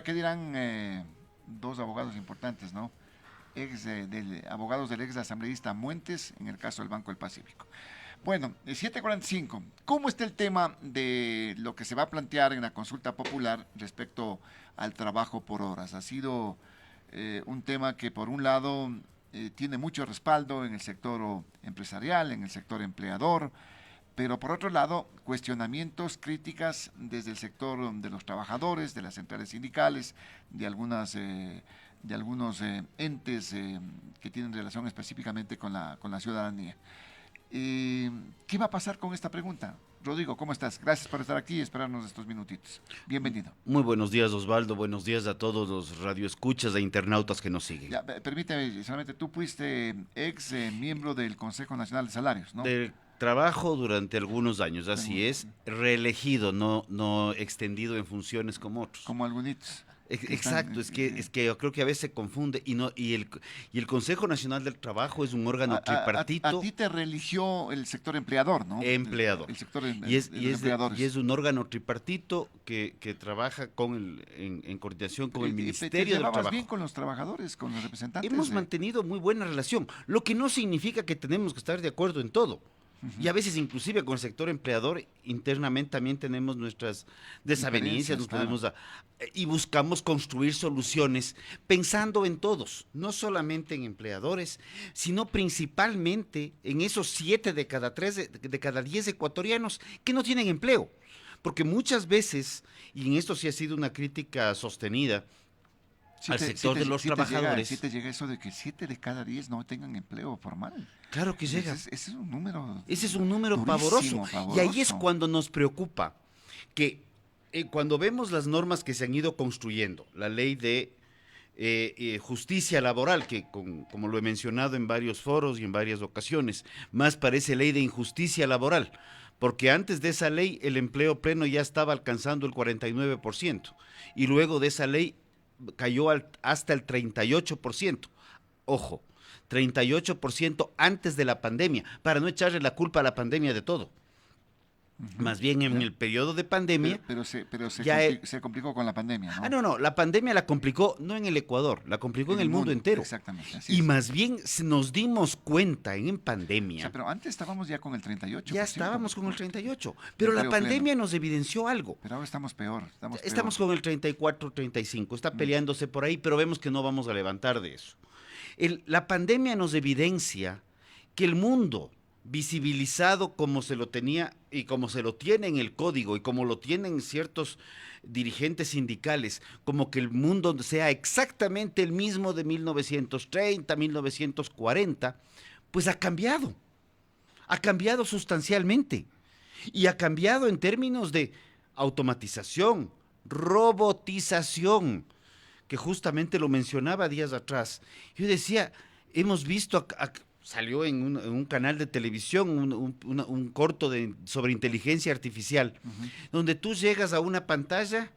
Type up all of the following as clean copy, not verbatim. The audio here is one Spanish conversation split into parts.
¿Qué dirán dos abogados importantes, ¿no? Abogados del ex asambleísta Muentes en el caso del Banco del Pacífico. Bueno, 7:45. ¿Cómo está el tema de lo que se va a plantear en la consulta popular respecto al trabajo por horas? Ha sido un tema que por un lado tiene mucho respaldo en el sector empresarial, en el sector empleador, pero por otro lado, cuestionamientos, críticas desde el sector de los trabajadores, de las centrales sindicales, de algunos entes que tienen relación específicamente con la ciudadanía. ¿Qué va a pasar con esta pregunta? Rodrigo, ¿cómo estás? Gracias por estar aquí y esperarnos estos minutitos. Bienvenido. Muy buenos días, Osvaldo. Buenos días a todos los radioescuchas e internautas que nos siguen. Ya, permíteme, solamente tú fuiste ex miembro del Consejo Nacional de Salarios, ¿no? De trabajo durante algunos años, así es, reelegido, no extendido en funciones como otros. Como algunos. Exacto, es que yo creo que a veces se confunde y el Consejo Nacional del Trabajo es un órgano tripartito. A ti te religió el sector empleador, ¿no? Empleador. El sector y es un órgano tripartito que trabaja en coordinación con el Ministerio del Trabajo. Bien con los trabajadores, con los representantes. Hemos mantenido muy buena relación, lo que no significa que tenemos que estar de acuerdo en todo. Y a veces inclusive con el sector empleador internamente también tenemos nuestras desavenencias, y buscamos construir soluciones pensando en todos, no solamente en empleadores, sino principalmente en esos 7 de cada 10 ecuatorianos que no tienen empleo. Porque muchas veces, y en esto sí ha sido una crítica sostenida, al sector de los trabajadores. Si te llega eso de que 7 de cada 10 no tengan empleo formal. Claro que llega. Ese es un número. Ese es un número pavoroso. Y ahí es cuando nos preocupa que cuando vemos las normas que se han ido construyendo, la ley de justicia laboral, que como lo he mencionado en varios foros y en varias ocasiones, más parece ley de injusticia laboral, porque antes de esa ley el empleo pleno ya estaba alcanzando el 49%, y luego de esa ley cayó hasta el 38%. Ojo, 38% antes de la pandemia, para no echarle la culpa a la pandemia de todo. Más bien en el periodo de pandemia. Pero se complicó con la pandemia, ¿no? No, la pandemia la complicó no en el Ecuador, la complicó en el mundo entero. Exactamente. Y más bien nos dimos cuenta en pandemia. O sea, pero antes estábamos ya con el 38%. Ya estábamos con el 38%, pero la pandemia nos evidenció algo. Pero ahora estamos peor. Estamos con el 34, 35, está peleándose por ahí, pero vemos que no vamos a levantar de eso. La pandemia nos evidencia que el mundo visibilizado como se lo tenía y como se lo tiene en el código y como lo tienen ciertos dirigentes sindicales, como que el mundo sea exactamente el mismo de 1930, 1940, pues ha cambiado sustancialmente y ha cambiado en términos de automatización, robotización, que justamente lo mencionaba días atrás. Yo decía, hemos visto salió en un canal de televisión un corto sobre inteligencia artificial, donde tú llegas a una pantalla,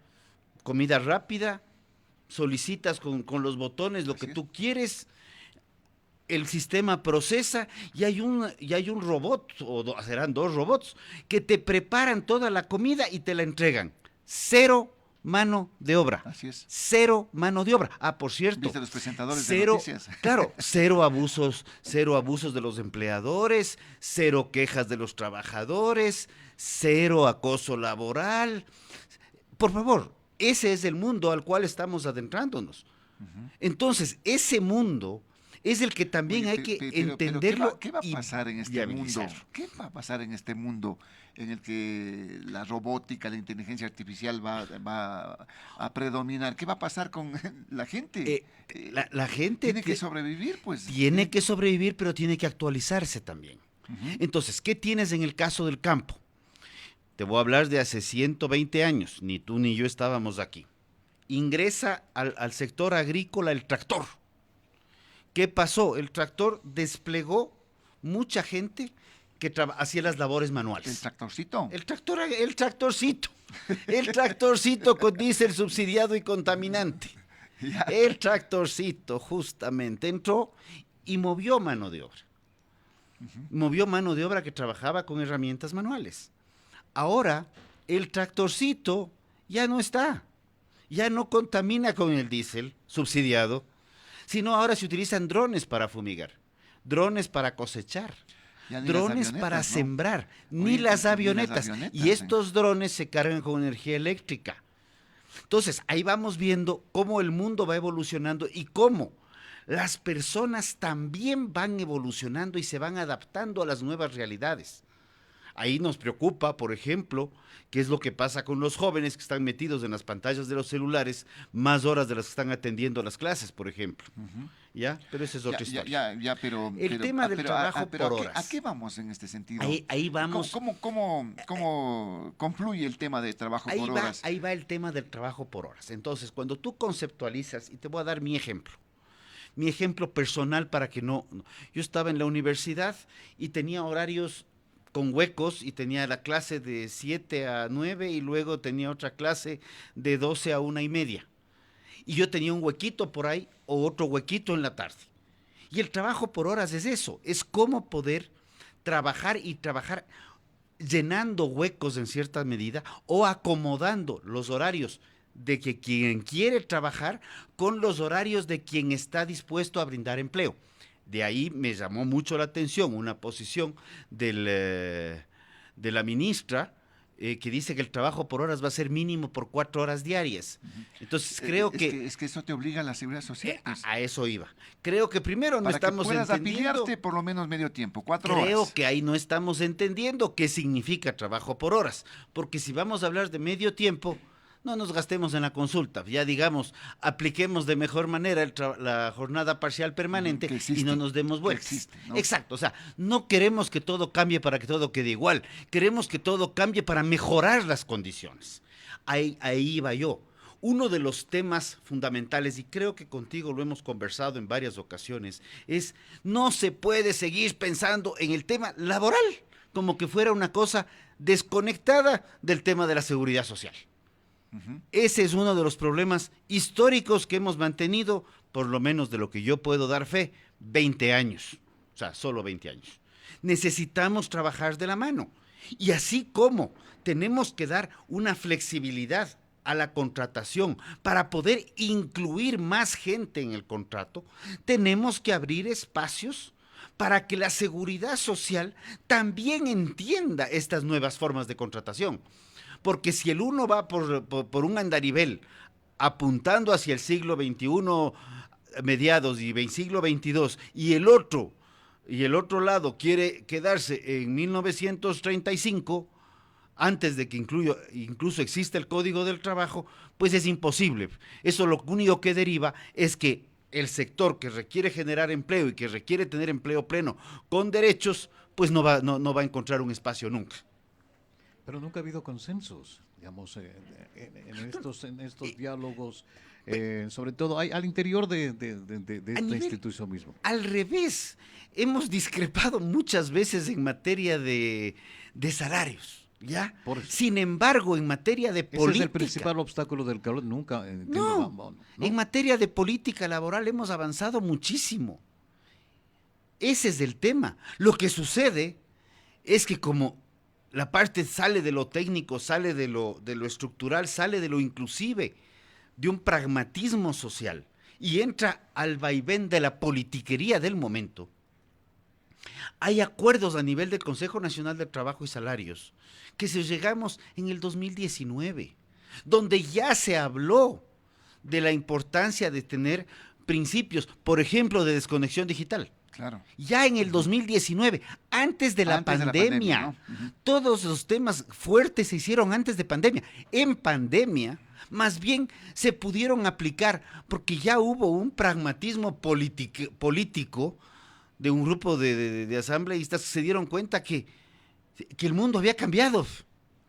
comida rápida, solicitas con los botones lo que tú quieres, el sistema procesa y hay un robot, o serán 2 robots, que te preparan toda la comida y te la entregan. Cero mano de obra. Así es. Cero mano de obra. Por cierto. ¿Viste los presentadores de noticias? Claro, cero abusos de los empleadores, cero quejas de los trabajadores, cero acoso laboral. Por favor, ese es el mundo al cual estamos adentrándonos. Entonces, ese mundo es el que también hay que entenderlo. ¿Qué va a pasar en este mundo? ¿Qué va a pasar en este mundo en el que la robótica, la inteligencia artificial va a predominar? ¿Qué va a pasar con la gente? La gente tiene que sobrevivir, pues. Tiene que sobrevivir, pero tiene que actualizarse también. Entonces, ¿qué tienes en el caso del campo? Te voy a hablar de hace 120 años, ni tú ni yo estábamos aquí. Ingresa al sector agrícola el tractor. ¿Qué pasó? El tractor desplegó mucha gente que hacía las labores manuales. ¿El tractorcito? El tractorcito. El tractorcito con diésel subsidiado y contaminante. Ya. El tractorcito justamente entró y movió mano de obra. Movió mano de obra que trabajaba con herramientas manuales. Ahora, el tractorcito ya no está. ya no contamina con el diésel subsidiado, sino ahora se utilizan drones para fumigar, drones para cosechar, drones para sembrar, ni las avionetas. Y estos drones se cargan con energía eléctrica. Entonces, ahí vamos viendo cómo el mundo va evolucionando y cómo las personas también van evolucionando y se van adaptando a las nuevas realidades. Ahí nos preocupa, por ejemplo, qué es lo que pasa con los jóvenes que están metidos en las pantallas de los celulares más horas de las que están atendiendo las clases, por ejemplo. ¿Ya? Pero esa es otra historia. Pero el tema del trabajo por horas. ¿A qué vamos en este sentido? Ahí vamos. ¿Cómo confluye el tema de trabajo por horas? Ahí va el tema del trabajo por horas. Entonces, cuando tú conceptualizas, y te voy a dar mi ejemplo personal para que no. Yo estaba en la universidad y tenía horarios con huecos y tenía la clase de 7 a 9 y luego tenía otra clase de 12 a 1:30. Y yo tenía un huequito por ahí o otro huequito en la tarde. Y el trabajo por horas es eso, es cómo poder trabajar y trabajar llenando huecos en cierta medida o acomodando los horarios de que quien quiere trabajar con los horarios de quien está dispuesto a brindar empleo. De ahí me llamó mucho la atención una posición de la ministra que dice que el trabajo por horas va a ser mínimo por 4 horas diarias. Entonces creo que... Es que eso te obliga a la seguridad social. Pues. A eso iba. Creo que primero no estamos entendiendo... Para que puedas afiliarte por lo menos medio tiempo, 4 horas. Creo que ahí no estamos entendiendo qué significa trabajo por horas. Porque si vamos a hablar de medio tiempo... No nos gastemos en la consulta, ya digamos, apliquemos de mejor manera la jornada parcial permanente y no nos demos vueltas. ¿No? Exacto, o sea, no queremos que todo cambie para que todo quede igual, queremos que todo cambie para mejorar las condiciones. Ahí iba yo. Uno de los temas fundamentales, y creo que contigo lo hemos conversado en varias ocasiones, es no se puede seguir pensando en el tema laboral como que fuera una cosa desconectada del tema de la seguridad social. Ese es uno de los problemas históricos que hemos mantenido, por lo menos de lo que yo puedo dar fe, 20 años. O sea, solo 20 años. Necesitamos trabajar de la mano. Y así como tenemos que dar una flexibilidad a la contratación para poder incluir más gente en el contrato, tenemos que abrir espacios para que la seguridad social también entienda estas nuevas formas de contratación. Porque si el uno va por un andarivel apuntando hacia el siglo XXI mediados y siglo XXII y el otro lado quiere quedarse en 1935, antes de que incluso exista el Código del Trabajo, pues es imposible. Eso lo único que deriva es que el sector que requiere generar empleo y que requiere tener empleo pleno con derechos, pues no va a encontrar un espacio nunca. Pero nunca ha habido consensos, digamos, en estos diálogos, sobre todo al interior de esta institución mismo. Al revés, hemos discrepado muchas veces en materia de salarios, ¿ya? Sin embargo, en materia de política... Ese es el principal obstáculo del calor, nunca... ¿no? En materia de política laboral hemos avanzado muchísimo. Ese es el tema. Lo que sucede es que como... la parte sale de lo técnico, sale de lo estructural, sale de lo inclusive, de un pragmatismo social y entra al vaivén de la politiquería del momento. Hay acuerdos a nivel del Consejo Nacional del Trabajo y Salarios que se llegamos en el 2019, donde ya se habló de la importancia de tener principios, por ejemplo, de desconexión digital. Claro. Ya en el 2019, antes de la pandemia, ¿no? Todos los temas fuertes se hicieron antes de pandemia. En pandemia, más bien se pudieron aplicar porque ya hubo un pragmatismo político de un grupo de asambleístas que se dieron cuenta que el mundo había cambiado,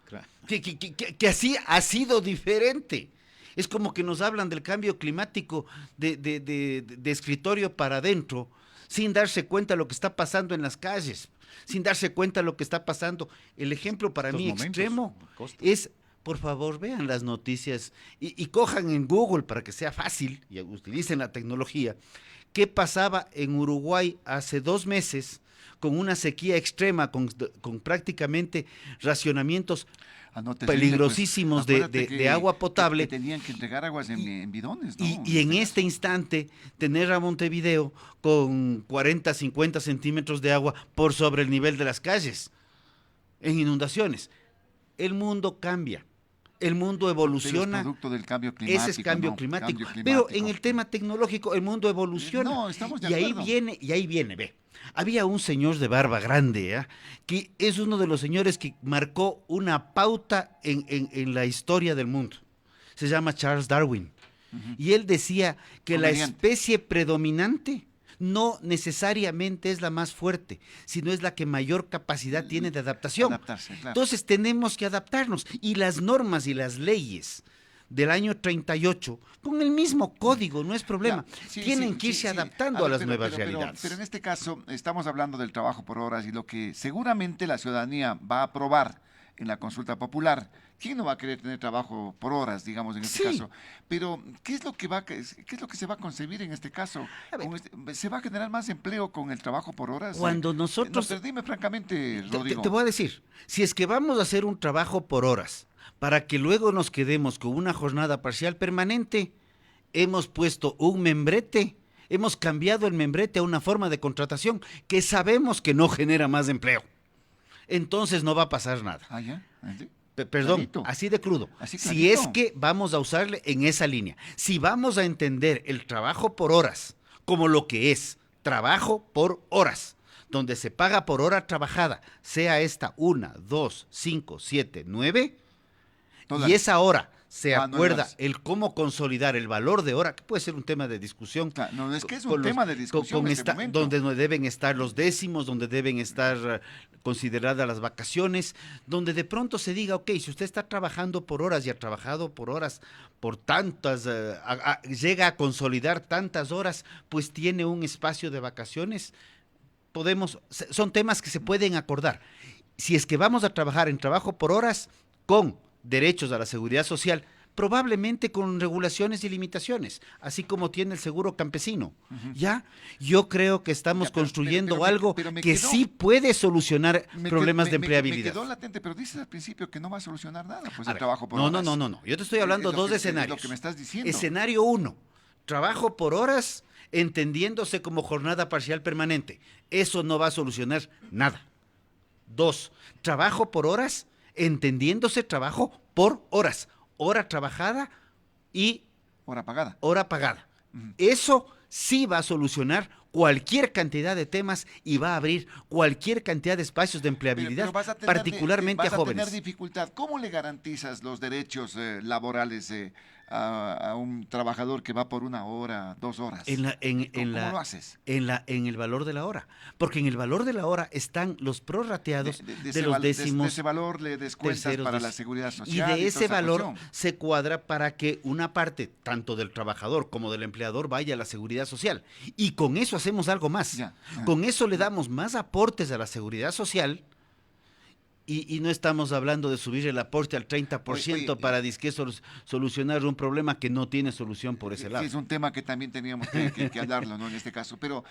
claro. que así ha sido diferente. Es como que nos hablan del cambio climático de escritorio para adentro, sin darse cuenta de lo que está pasando en las calles, sin darse cuenta de lo que está pasando. El ejemplo para mí extremo es, por favor, vean las noticias y cojan en Google para que sea fácil y utilicen la tecnología. ¿Qué pasaba en Uruguay hace 2 meses con una sequía extrema, con prácticamente racionamientos peligrosísimos de agua potable. Que tenían que entregar aguas en bidones, ¿no? Y en este instante, tener a Montevideo con 40, 50 centímetros de agua por sobre el nivel de las calles, en inundaciones. El mundo cambia. El mundo evoluciona. Es producto del cambio climático. Ese es cambio climático. Pero en el tema tecnológico, el mundo evoluciona. No, estamos de acuerdo. Y ahí viene, ve. Había un señor de barba grande, que es uno de los señores que marcó una pauta en la historia del mundo. Se llama Charles Darwin. Y él decía que la especie predominante no necesariamente es la más fuerte, sino es la que mayor capacidad tiene de adaptación. Adaptarse, claro. Entonces tenemos que adaptarnos. Y las normas y las leyes del año 38, con el mismo código, no es problema, tienen que irse adaptando a las nuevas realidades. Pero en este caso estamos hablando del trabajo por horas y lo que seguramente la ciudadanía va a aprobar en la consulta popular. ¿Quién no va a querer tener trabajo por horas, digamos, en este caso? Pero, ¿qué es lo que se va a concebir en este caso? ¿Se va a generar más empleo con el trabajo por horas? Cuando nosotros... dime francamente, Rodrigo. Te voy a decir, si es que vamos a hacer un trabajo por horas, para que luego nos quedemos con una jornada parcial permanente, hemos puesto un membrete, hemos cambiado el membrete a una forma de contratación que sabemos que no genera más empleo. Entonces no va a pasar nada. Ah, ya. Perdón, clarito. Así de crudo. Así si es que vamos a usarle en esa línea, si vamos a entender el trabajo por horas como lo que es, trabajo por horas, donde se paga por hora trabajada, sea esta 1, 2, 5, 7, 9, y esa hora se acuerda el cómo consolidar el valor de hora, que puede ser un tema de discusión. No, es que es un tema de discusión en este momento. Donde deben estar los décimos, donde deben estar consideradas las vacaciones, donde de pronto se diga, ok, si usted está trabajando por horas y ha trabajado por horas, por tantas, llega a consolidar tantas horas, pues tiene un espacio de vacaciones. Son temas que se pueden acordar. Si es que vamos a trabajar en trabajo por horas con derechos a la seguridad social, probablemente con regulaciones y limitaciones, así como tiene el seguro campesino. ¿Ya? Yo creo que estamos construyendo algo que sí puede solucionar problemas de empleabilidad. Me quedó latente, pero dices al principio que no va a solucionar nada, pues el trabajo por horas. No. Yo te estoy hablando dos escenarios. Es lo que me estás diciendo. Escenario 1, trabajo por horas, entendiéndose como jornada parcial permanente. Eso no va a solucionar nada. 2, trabajo por horas, entendiéndose trabajo por horas, hora trabajada y hora pagada. Eso sí va a solucionar cualquier cantidad de temas y va a abrir cualquier cantidad de espacios de empleabilidad, particularmente a jóvenes. Vas a tener dificultad. ¿Cómo le garantizas los derechos laborales a un trabajador que va por 1 hora, 2 horas? ¿Cómo lo haces? En el valor de la hora. Porque en el valor de la hora están los prorrateados de los décimos. De ese valor le descuentas para la seguridad social. Y de ese valor se cuadra para que una parte, tanto del trabajador como del empleador, vaya a la seguridad social. Y con eso hacemos algo más. Con eso le damos más aportes a la seguridad social. Y no estamos hablando de subir el aporte al 30% para solucionar un problema que no tiene solución por ese lado. Sí, es un tema que también teníamos que hablarlo, ¿no? En este caso. Pero,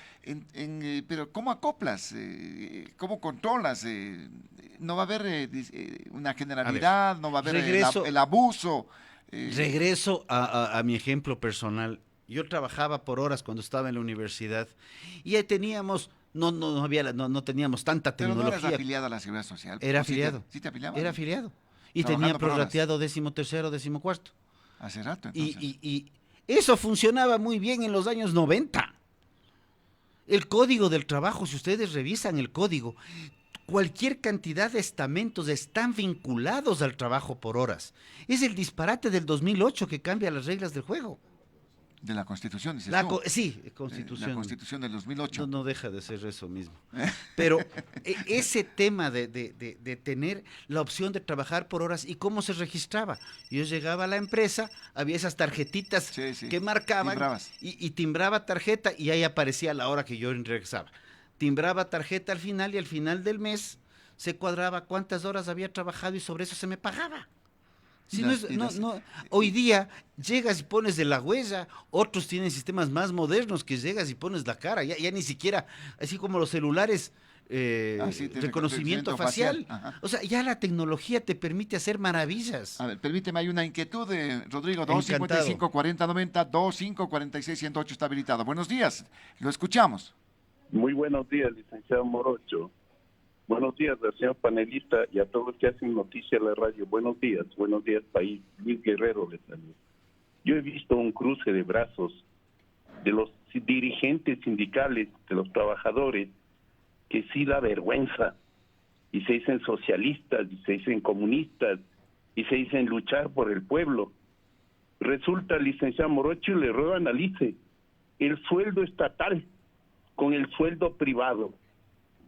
pero ¿cómo acoplas? ¿Cómo controlas? ¿No va a haber una generalidad? ¿No va a haber el abuso? Regreso a mi ejemplo personal. Yo trabajaba por horas cuando estaba en la universidad y ahí teníamos... No teníamos tanta tecnología. ¿Pero no eras afiliado a la Seguridad Social? Era afiliado. ¿Sí te afiliabas? Era afiliado. Y tenía prorrateado 13º, 14º. Hace rato, entonces. Y eso funcionaba muy bien en los años 90. El Código del Trabajo, si ustedes revisan el código, cualquier cantidad de estamentos están vinculados al trabajo por horas. Es el disparate del 2008 que cambia las reglas del juego. De la Constitución, dices tú. Sí, Constitución. La Constitución del 2008. No deja de ser eso mismo. Pero ese tema de tener la opción de trabajar por horas y cómo se registraba. Yo llegaba a la empresa, había esas tarjetitas que marcaban y timbraba tarjeta y ahí aparecía la hora que yo regresaba. Timbraba tarjeta al final y al final del mes se cuadraba cuántas horas había trabajado y sobre eso se me pagaba. Si hoy día llegas y pones de la huella, otros tienen sistemas más modernos que llegas y pones la cara, ya ni siquiera, así como los celulares, reconocimiento facial. O sea, ya la tecnología te permite hacer maravillas. A ver, permíteme, hay una inquietud de Rodrigo, 255-4090, 2546-108 está habilitado. Buenos días, lo escuchamos. Muy buenos días, licenciado Morocho. Buenos días al señor panelista y a todos los que hacen noticia en la radio. Buenos días, país. Luis Guerrero les saluda. Yo he visto un cruce de brazos de los dirigentes sindicales, de los trabajadores, que sí da vergüenza, y se dicen socialistas, y se dicen comunistas, y se dicen luchar por el pueblo. Resulta, licenciado Morocho, y le ruego analice el sueldo estatal con el sueldo privado.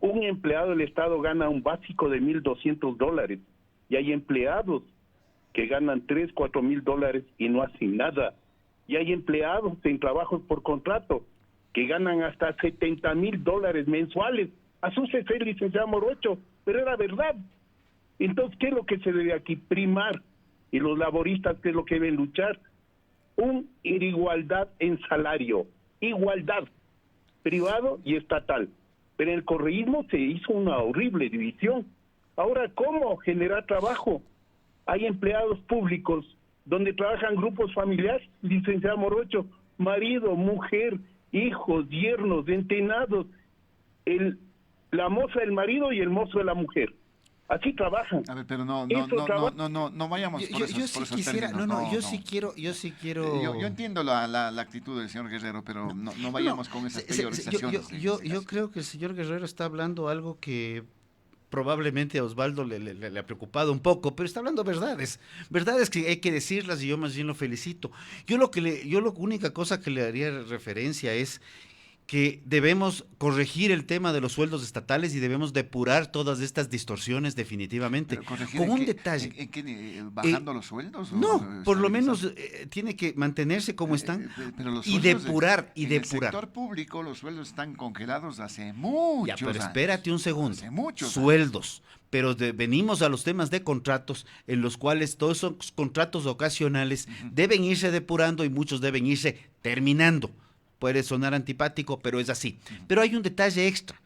Un empleado del Estado gana un básico de $1,200, y hay empleados que ganan $3,000, $4,000 y no hacen nada. Y hay empleados en trabajos por contrato que ganan hasta $70,000 mensuales. Asústese, licenciado Morocho, pero era verdad. Entonces, ¿qué es lo que se debe aquí? Primar. Y los laboristas, ¿qué es lo que deben luchar? Igualdad en salario. Igualdad. Privado y estatal. Pero en el correísmo se hizo una horrible división. Ahora, ¿cómo generar trabajo? Hay empleados públicos donde trabajan grupos familiares, licenciado Morocho, marido, mujer, hijos, yernos, entenados, la moza del marido y el mozo de la mujer. Así trabajan. A ver, pero no vayamos por esos términos. Yo sí quiero. Yo entiendo la actitud del señor Guerrero, pero no vayamos con esas priorizaciones. Yo creo que el señor Guerrero está hablando algo que probablemente a Osvaldo le ha preocupado un poco, pero está hablando verdades que hay que decirlas y yo más bien lo felicito. Yo la única cosa que le haría referencia es que debemos corregir el tema de los sueldos estatales y debemos depurar todas estas distorsiones definitivamente. Con un detalle. ¿Bajando los sueldos? No, por lo menos tiene que mantenerse como están y depurar. En el sector público los sueldos están congelados hace muchos años. Pero espérate un segundo. Hace muchos sueldos. Pero venimos a los temas de contratos en los cuales todos esos contratos ocasionales deben irse depurando y muchos deben irse terminando. Puede sonar antipático, pero es así. Pero hay un detalle extra.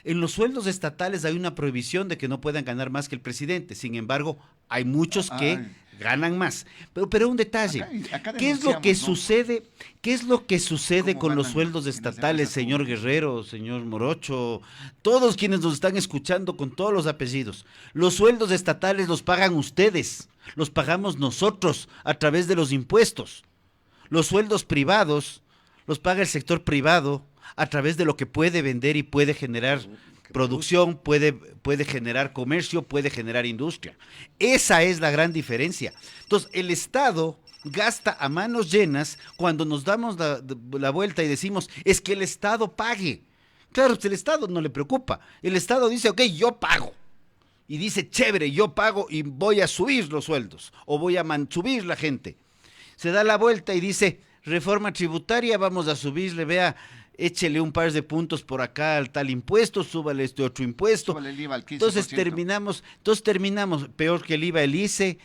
En los sueldos estatales hay una prohibición de que no puedan ganar más que el presidente. Sin embargo, hay muchos que ganan más. Pero un detalle. Acá ¿qué es lo que sucede? ¿Qué es lo que sucede con los sueldos estatales, señor Guerrero, señor Morocho? Todos quienes nos están escuchando con todos los apellidos. Los sueldos estatales los pagan ustedes. Los pagamos nosotros a través de los impuestos. Los sueldos privados los paga el sector privado a través de lo que puede vender y puede generar producción, puede generar comercio, puede generar industria. Esa es la gran diferencia. Entonces, el Estado gasta a manos llenas cuando nos damos la vuelta y decimos, es que el Estado pague. Claro, el Estado no le preocupa. El Estado dice, ok, yo pago. Y dice, chévere, yo pago y voy a subir los sueldos o voy a subir la gente. Se da la vuelta y dice, reforma tributaria, vamos a subirle, vea, échele un par de puntos por acá al tal impuesto, súbale este otro impuesto. Súbale el IVA al 15%. Entonces terminamos peor que el IVA, el ICE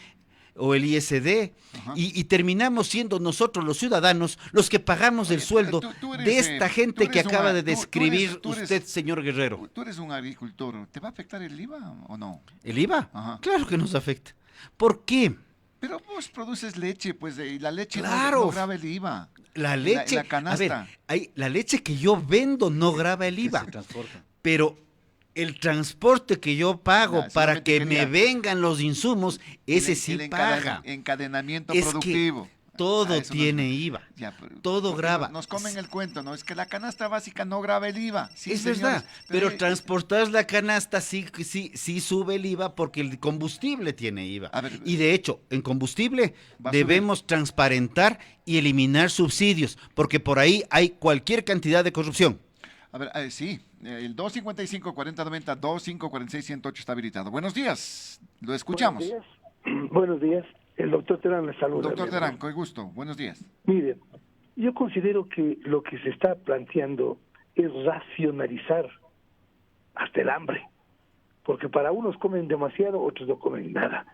o el ISD, y terminamos siendo nosotros los ciudadanos los que pagamos el sueldo de esta gente que acaba de describir usted, señor Guerrero. Tú eres un agricultor, ¿te va a afectar el IVA o no? ¿El IVA? Ajá. Claro que nos afecta. ¿Por qué? Pero vos produces leche, pues, y la leche claro, no grava el IVA. La leche, la canasta. A ver, la leche que yo vendo no grava el IVA. Pero el transporte que yo pago para que me vengan los insumos, ese sí paga. Encadenamiento productivo. Todo tiene IVA, todo grava. Nos comen el cuento, ¿no? Es que la canasta básica no grava el IVA. Sí, es señores, verdad, pero transportar la canasta sí sube el IVA porque el combustible tiene IVA. Y de hecho, en combustible debemos transparentar y eliminar subsidios, porque por ahí hay cualquier cantidad de corrupción. A ver, sí, el 255-4090, 2546-108 está habilitado. Buenos días, lo escuchamos. Buenos días. El doctor Terán le saluda. Doctor Terán, con gusto. Buenos días. Mire, yo considero que lo que se está planteando es racionalizar hasta el hambre. Porque para unos comen demasiado, otros no comen nada.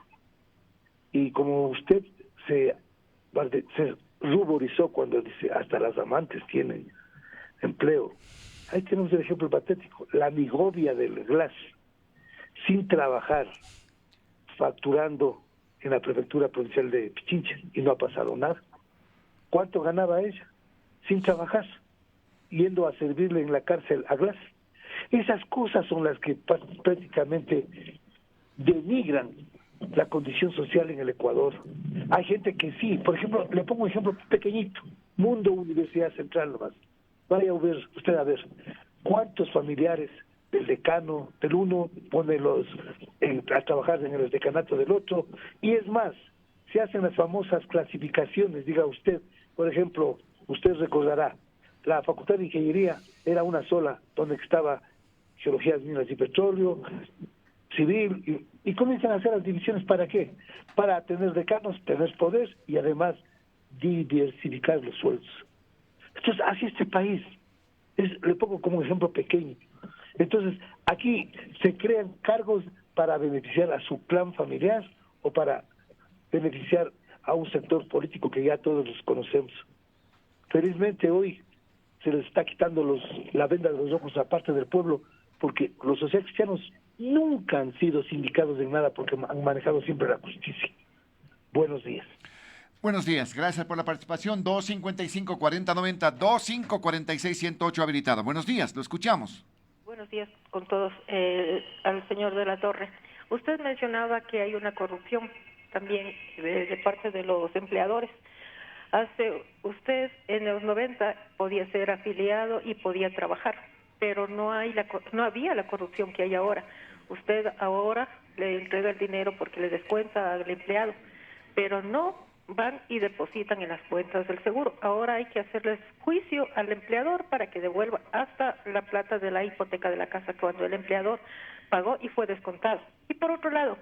Y como usted se ruborizó cuando dice hasta las amantes tienen empleo, ahí tenemos el ejemplo patético, la migovia del Glass, sin trabajar, facturando en la prefectura provincial de Pichincha, y no ha pasado nada. ¿Cuánto ganaba ella? Sin trabajar, yendo a servirle en la cárcel a Glass. Esas cosas son las que prácticamente denigran la condición social en el Ecuador. Hay gente que sí, por ejemplo, le pongo un ejemplo pequeñito, Mundo Universidad Central nomás. Vaya usted a ver cuántos familiares del decano del uno pone a trabajar en el decanato del otro, y es más, se hacen las famosas clasificaciones. Diga usted, por ejemplo, usted recordará, la Facultad de Ingeniería era una sola, donde estaba Geologías, Minas y Petróleo, Civil, y comienzan a hacer las divisiones. ¿Para qué? Para tener decanos, tener poder y además diversificar los sueldos. Entonces, así este país, le pongo como un ejemplo pequeño. Entonces, aquí se crean cargos para beneficiar a su clan familiar o para beneficiar a un sector político que ya todos los conocemos. Felizmente hoy se les está quitando la venda de los ojos a parte del pueblo, porque los socialcristianos nunca han sido sindicados en nada, porque han manejado siempre la justicia. Buenos días. Buenos días, gracias por la participación. 255-4090, 2546-108 habilitado. Buenos días, lo escuchamos. Buenos días con todos. Al señor de la Torre, usted mencionaba que hay una corrupción también de parte de los empleadores. Usted en los 90 podía ser afiliado y podía trabajar, pero no había la corrupción que hay ahora. Usted ahora le entrega el dinero porque le descuenta al empleado, pero no van y depositan en las cuentas del seguro. Ahora hay que hacerles juicio al empleador para que devuelva hasta la plata de la hipoteca de la casa cuando el empleador pagó y fue descontado. Y por otro lado,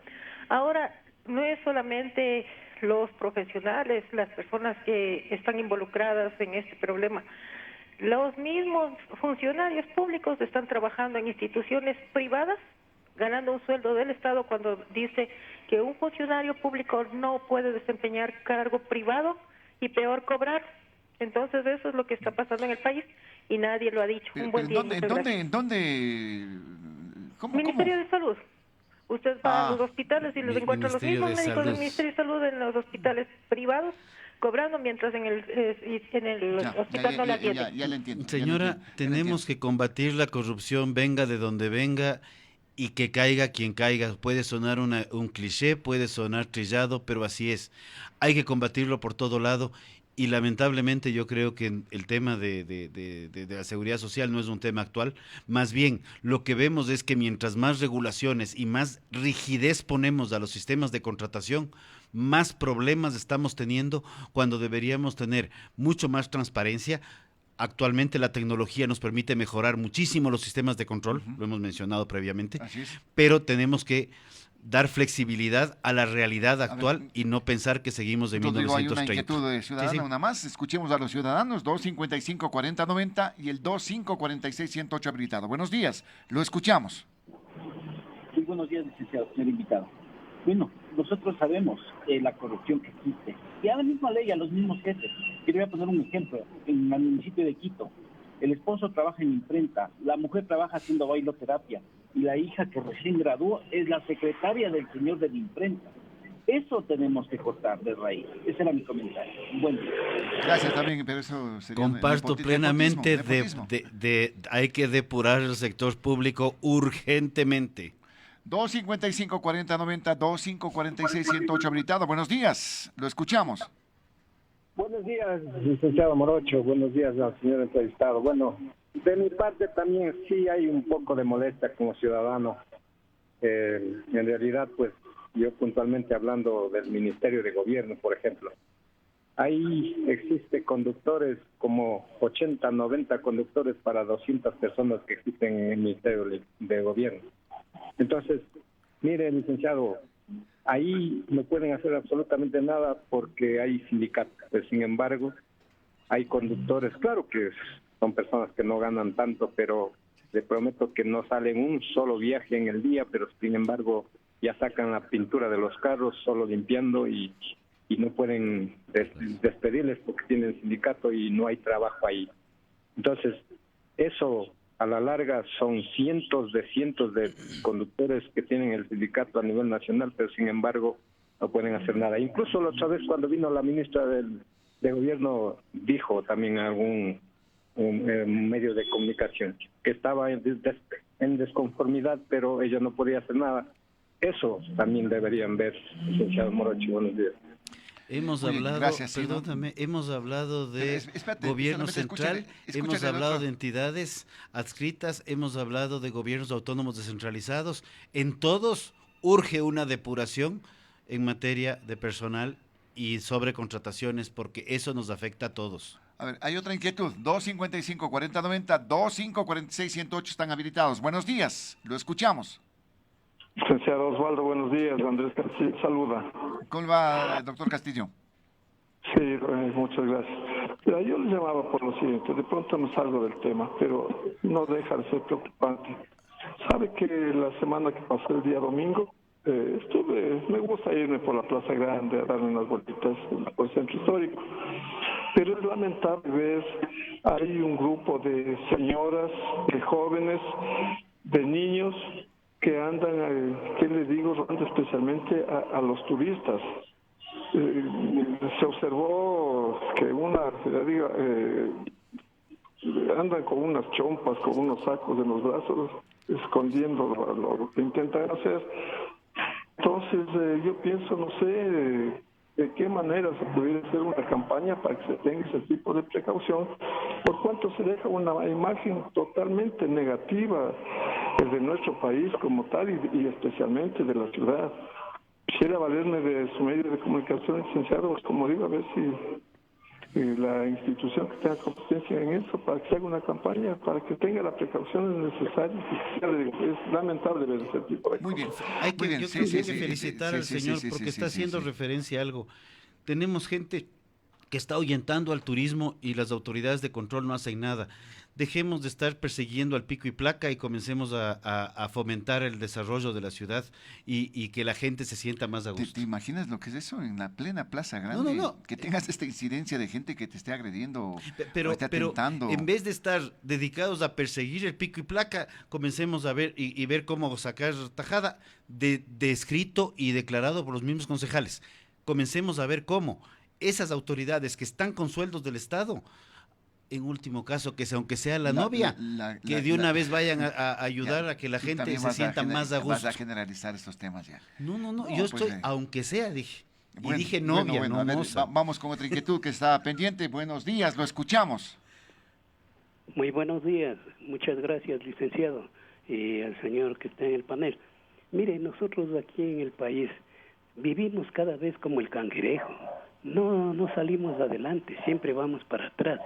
ahora no es solamente los profesionales, las personas que están involucradas en este problema. Los mismos funcionarios públicos están trabajando en instituciones privadas, ganando un sueldo del Estado, cuando dice que un funcionario público no puede desempeñar cargo privado y peor cobrar. Entonces eso es lo que está pasando en el país y nadie lo ha dicho. Un buen día. ¿En dónde? ¿Cómo? Ministerio de Salud. Usted va a los hospitales y los encuentra los mismos médicos del Ministerio de Salud en los hospitales privados cobrando, mientras en el hospital no la atienden. Ya le entiendo. Señora, tenemos que combatir la corrupción, venga de donde venga, y que caiga quien caiga. Puede sonar un cliché, puede sonar trillado, pero así es. Hay que combatirlo por todo lado. Y lamentablemente yo creo que el tema de la seguridad social no es un tema actual. Más bien, lo que vemos es que mientras más regulaciones y más rigidez ponemos a los sistemas de contratación, más problemas estamos teniendo, cuando deberíamos tener mucho más transparencia. Actualmente la tecnología nos permite mejorar muchísimo los sistemas de control, lo hemos mencionado previamente, pero tenemos que dar flexibilidad a la realidad actual y no pensar que seguimos de 1930. Hay una inquietud de ciudadano, una más. Escuchemos a los ciudadanos, 255-4090 y el 2546-108 habilitado. Buenos días, lo escuchamos. Sí, buenos días, licenciado, señor invitado. Bueno, nosotros sabemos la corrupción que existe. Y a la misma ley, a los mismos jefes. Quería poner un ejemplo. En el municipio de Quito, el esposo trabaja en imprenta, la mujer trabaja haciendo bailoterapia, y la hija que recién graduó es la secretaria del señor de la imprenta. Eso tenemos que cortar de raíz. Ese era mi comentario. Buen día. Gracias también, pero eso sería comparto plenamente hay que depurar el sector público urgentemente. 255-4090, 2546-108 habilitado. Buenos días, lo escuchamos. Buenos días, licenciado Morocho. Buenos días al señor entrevistado. Bueno, de mi parte también sí hay un poco de molestia como ciudadano. En realidad, pues, yo puntualmente hablando del Ministerio de Gobierno, por ejemplo, ahí existe conductores, como 80, 90 conductores para 200 personas que existen en el Ministerio de Gobierno. Entonces, mire, licenciado, ahí no pueden hacer absolutamente nada porque hay sindicatos. Pues, sin embargo, hay conductores, claro que son personas que no ganan tanto, pero le prometo que no salen un solo viaje en el día, pero sin embargo ya sacan la pintura de los carros solo limpiando y no pueden despedirles porque tienen sindicato y no hay trabajo ahí. Entonces, eso a la larga son cientos de conductores que tienen el sindicato a nivel nacional, pero sin embargo no pueden hacer nada. Incluso la otra vez cuando vino la ministra de gobierno dijo también a algún un medio de comunicación que estaba en desconformidad, pero ella no podía hacer nada. Eso también deberían ver, licenciado Morocho. Buenos días. Hemos hablado, gracias, perdóname, hemos hablado de gobierno central, hemos hablado de entidades adscritas, hemos hablado de gobiernos autónomos descentralizados. En todos urge una depuración en materia de personal y sobre contrataciones, porque eso nos afecta a todos. A ver, hay otra inquietud. 255-4090, 2546-108 están habilitados. Buenos días, lo escuchamos. Licenciado Osvaldo, buenos días. Andrés Castillo saluda. ¿Cómo va, doctor Castillo? Sí, muchas gracias. Mira, yo le llamaba por lo siguiente, de pronto me salgo del tema, pero no deja de ser preocupante. ¿Sabe que la semana que pasó el día domingo, me gusta irme por la Plaza Grande a darme unas vueltitas por el centro histórico? Pero es lamentable ver, hay un grupo de señoras, de jóvenes, de niños que andan, ¿qué les digo?, robando especialmente a los turistas. Se observó que andan con unas chompas, con unos sacos en los brazos, escondiendo lo que intentan hacer. Entonces, yo pienso, no sé de qué manera se pudiera hacer una campaña para que se tenga ese tipo de precaución, por cuanto se deja una imagen totalmente negativa de nuestro país como tal y especialmente de la ciudad. Quisiera valerme de su medio de comunicación, licenciado, como digo, a ver si la institución que tenga competencia en eso, para que se haga una campaña, para que tenga las precauciones necesarias. Es lamentable ver ese tipo de cosas. Muy bien. Yo creo que hay que felicitar al señor porque está haciendo referencia a algo. Tenemos gente que está ahuyentando al turismo y las autoridades de control no hacen nada. Dejemos de estar persiguiendo al pico y placa y comencemos a fomentar el desarrollo de la ciudad y que la gente se sienta más a gusto. ¿Te imaginas lo que es eso en la plena Plaza Grande? No. Que tengas esta incidencia de gente que te esté agrediendo pero, o esté atentando. En vez de estar dedicados a perseguir el pico y placa, comencemos a ver y ver cómo sacar tajada de escrito y declarado por los mismos concejales. Comencemos a ver cómo esas autoridades que están con sueldos del Estado, en último caso, que aunque sea la novia, que de una vez vayan a ayudar a que la gente se sienta más a gusto. Vas a generalizar estos temas ya. No, yo estoy, aunque sea, dije. Y dije novia, no moza. Vamos con otra inquietud que está pendiente. Buenos días, lo escuchamos. Muy buenos días. Muchas gracias, licenciado, y al señor que está en el panel. Mire, nosotros aquí en el país vivimos cada vez como el cangrejo. No salimos adelante, siempre vamos para atrás.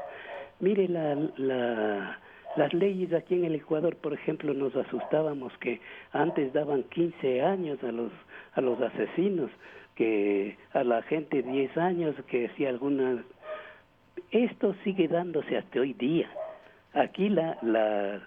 Mire, las leyes aquí en el Ecuador, por ejemplo, nos asustábamos que antes daban 15 años a los asesinos, que a la gente 10 años, que hacía alguna... Esto sigue dándose hasta hoy día. Aquí la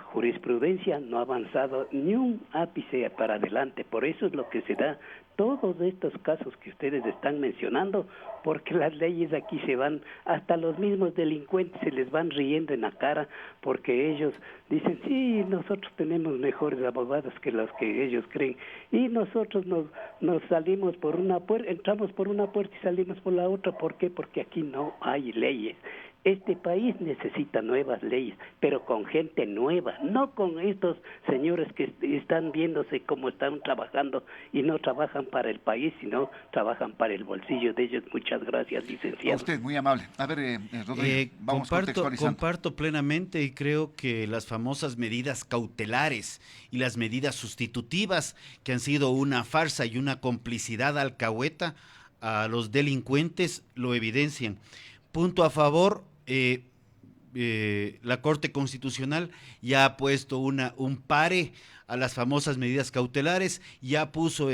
jurisprudencia no ha avanzado ni un ápice para adelante, por eso es lo que se da todos estos casos que ustedes están mencionando, porque las leyes aquí se van, hasta los mismos delincuentes se les van riendo en la cara, porque ellos dicen, sí, nosotros tenemos mejores abogados que los que ellos creen, y nosotros nos salimos por una puerta, entramos por una puerta y salimos por la otra. ¿Por qué? Porque aquí no hay leyes. Este país necesita nuevas leyes, pero con gente nueva, no con estos señores que están viéndose cómo están trabajando y no trabajan para el país, sino trabajan para el bolsillo de ellos. Muchas gracias, licenciado. A usted, muy amable. A ver, Rodrigo, vamos contextualizando. Comparto plenamente y creo que las famosas medidas cautelares y las medidas sustitutivas que han sido una farsa y una complicidad alcahueta a los delincuentes lo evidencian. Punto a favor, la Corte Constitucional ya ha puesto un pare a las famosas medidas cautelares, ya puso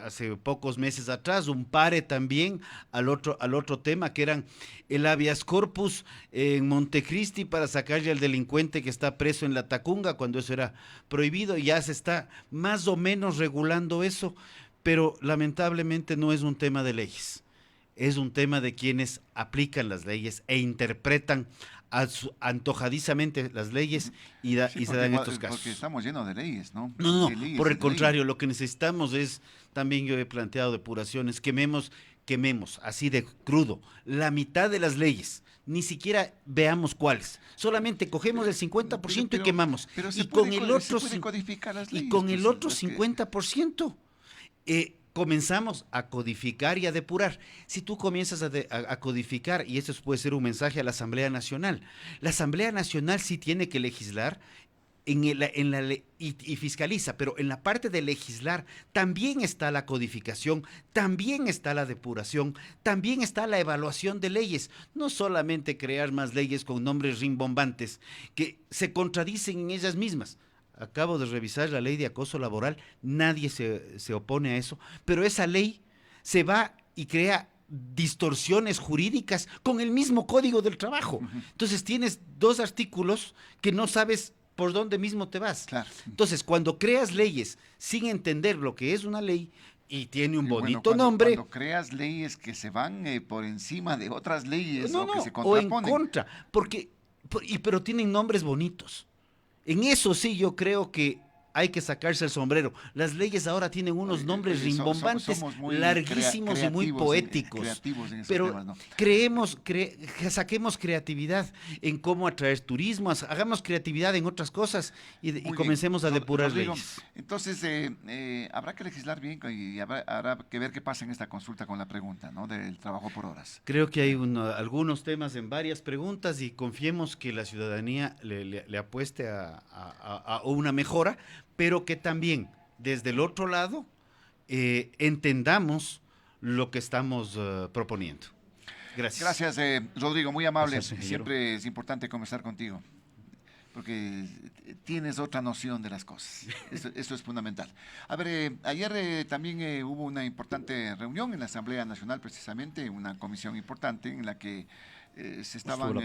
hace pocos meses atrás un pare también al otro tema, que eran el habeas corpus en Montecristi para sacarle al delincuente que está preso en la Tacunga, cuando eso era prohibido. Ya se está más o menos regulando eso, pero lamentablemente no es un tema de leyes, es un tema de quienes aplican las leyes e interpretan antojadizamente las leyes y se dan estos casos. Porque estamos llenos de leyes, ¿no? No, leyes, por el contrario, lo que necesitamos es, también yo he planteado depuraciones, quememos, así de crudo, la mitad de las leyes. Ni siquiera veamos cuáles, solamente cogemos el 50% y quemamos. Pero y con el otro, codificar las leyes, y con el otro 50%. Comenzamos a codificar y a depurar. Si tú comienzas a codificar, y esto puede ser un mensaje a la Asamblea Nacional, la Asamblea Nacional sí tiene que legislar y fiscaliza, pero en la parte de legislar también está la codificación, también está la depuración, también está la evaluación de leyes, no solamente crear más leyes con nombres rimbombantes que se contradicen en ellas mismas. Acabo de revisar la ley de acoso laboral, nadie se opone a eso, pero esa ley se va y crea distorsiones jurídicas con el mismo Código del Trabajo. Entonces tienes 2 artículos que no sabes por dónde mismo te vas. Claro. Entonces, cuando creas leyes sin entender lo que es una ley y tiene un bonito nombre... Cuando creas leyes que se van por encima de otras leyes que se o en contraponen. contra, pero tienen nombres bonitos. En eso sí yo creo que hay que sacarse el sombrero. Las leyes ahora tienen unos nombres rimbombantes, larguísimos y muy poéticos. Pero temas, ¿no? Saquemos creatividad en cómo atraer turismo, hagamos creatividad en otras cosas y comencemos a depurar leyes. Entonces, habrá que legislar bien y habrá que ver qué pasa en esta consulta con la pregunta, ¿no?, del trabajo por horas. Creo que hay algunos temas en varias preguntas y confiemos que la ciudadanía le apueste a una mejora, pero que también desde el otro lado entendamos lo que estamos proponiendo. Gracias. Gracias, Rodrigo, muy amable. Gracias, siempre es importante conversar contigo, porque tienes otra noción de las cosas. Eso es fundamental. A ver, ayer también hubo una importante reunión en la Asamblea Nacional, precisamente, una comisión importante en la que se estaban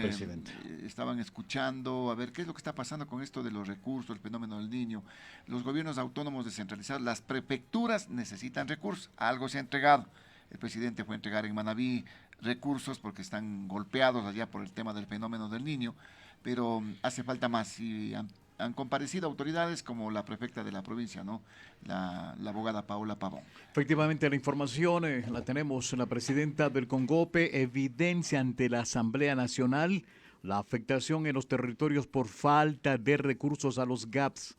escuchando a ver qué es lo que está pasando con esto de los recursos, el fenómeno del niño. Los gobiernos autónomos descentralizados, las prefecturas necesitan recursos, algo se ha entregado. El presidente fue a entregar en Manabí recursos porque están golpeados allá por el tema del fenómeno del niño, pero hace falta más y han comparecido autoridades como la prefecta de la provincia, ¿no?, la abogada Paola Pavón. Efectivamente, la información la tenemos. La presidenta del CONGOPE evidencia ante la Asamblea Nacional la afectación en los territorios por falta de recursos a los GAPS.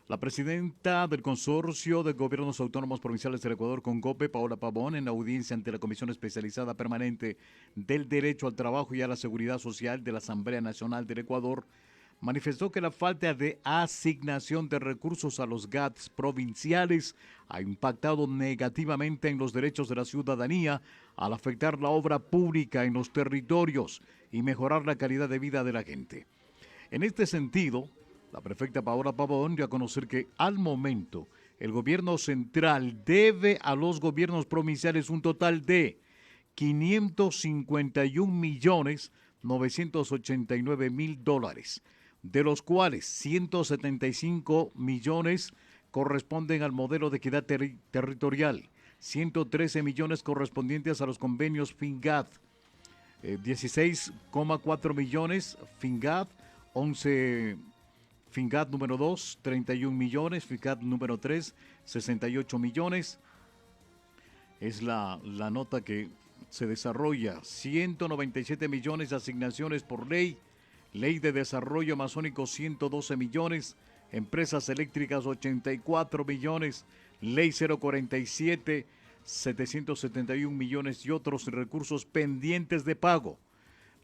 La presidenta del Consorcio de Gobiernos Autónomos Provinciales del Ecuador, CONGOPE, Paola Pavón, en audiencia ante la Comisión Especializada Permanente del Derecho al Trabajo y a la Seguridad Social de la Asamblea Nacional del Ecuador, manifestó que la falta de asignación de recursos a los GATS provinciales ha impactado negativamente en los derechos de la ciudadanía al afectar la obra pública en los territorios y mejorar la calidad de vida de la gente. En este sentido, la prefecta Paola Pavón dio a conocer que al momento el gobierno central debe a los gobiernos provinciales un total de 551.989.000 dólares, de los cuales 175 millones corresponden al modelo de equidad territorial, 113 millones correspondientes a los convenios FINGAD, 16,4 millones FINGAD, 11 FINGAD número 2, 31 millones, FINGAD número 3, 68 millones. Es la nota que se desarrolla. 197 millones de asignaciones por ley. Ley de Desarrollo Amazónico, 112 millones. Empresas eléctricas, 84 millones. Ley 047, 771 millones y otros recursos pendientes de pago.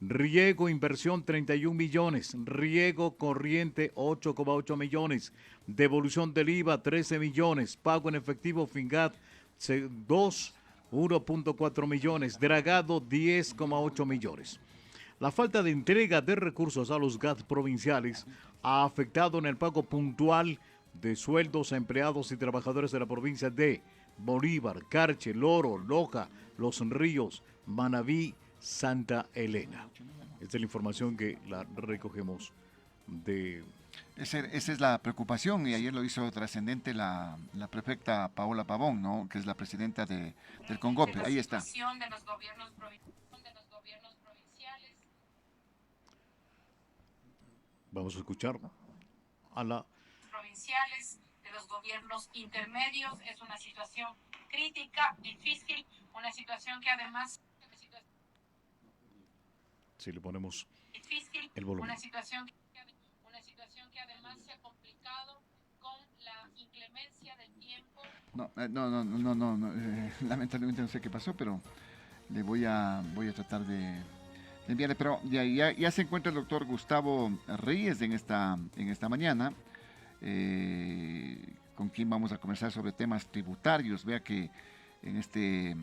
Riego, inversión, 31 millones. Riego corriente, 8,8 millones. Devolución del IVA, 13 millones. Pago en efectivo, FINGAD, 1.4 millones. Dragado, 10,8 millones. La falta de entrega de recursos a los GAT provinciales ha afectado en el pago puntual de sueldos a empleados y trabajadores de la provincia de Bolívar, Carche, Loro, Loja, Los Ríos, Manabí, Santa Elena. Esta es la información que la recogemos de... Esa es la preocupación, y ayer lo hizo trascendente la prefecta Paola Pavón, ¿no?, que es la presidenta del CONGOPE. Ahí está. De los gobiernos provinciales. Vamos a escuchar a la... provinciales, de los gobiernos intermedios. Es una situación crítica, difícil, una situación que además... Si le ponemos difícil, el volumen. Una situación que además se ha complicado con la inclemencia del tiempo. No, lamentablemente no sé qué pasó, pero le voy a tratar de enviarle. Pero ya se encuentra el doctor Gustavo Reyes en esta mañana, con quien vamos a conversar sobre temas tributarios. Vea que en este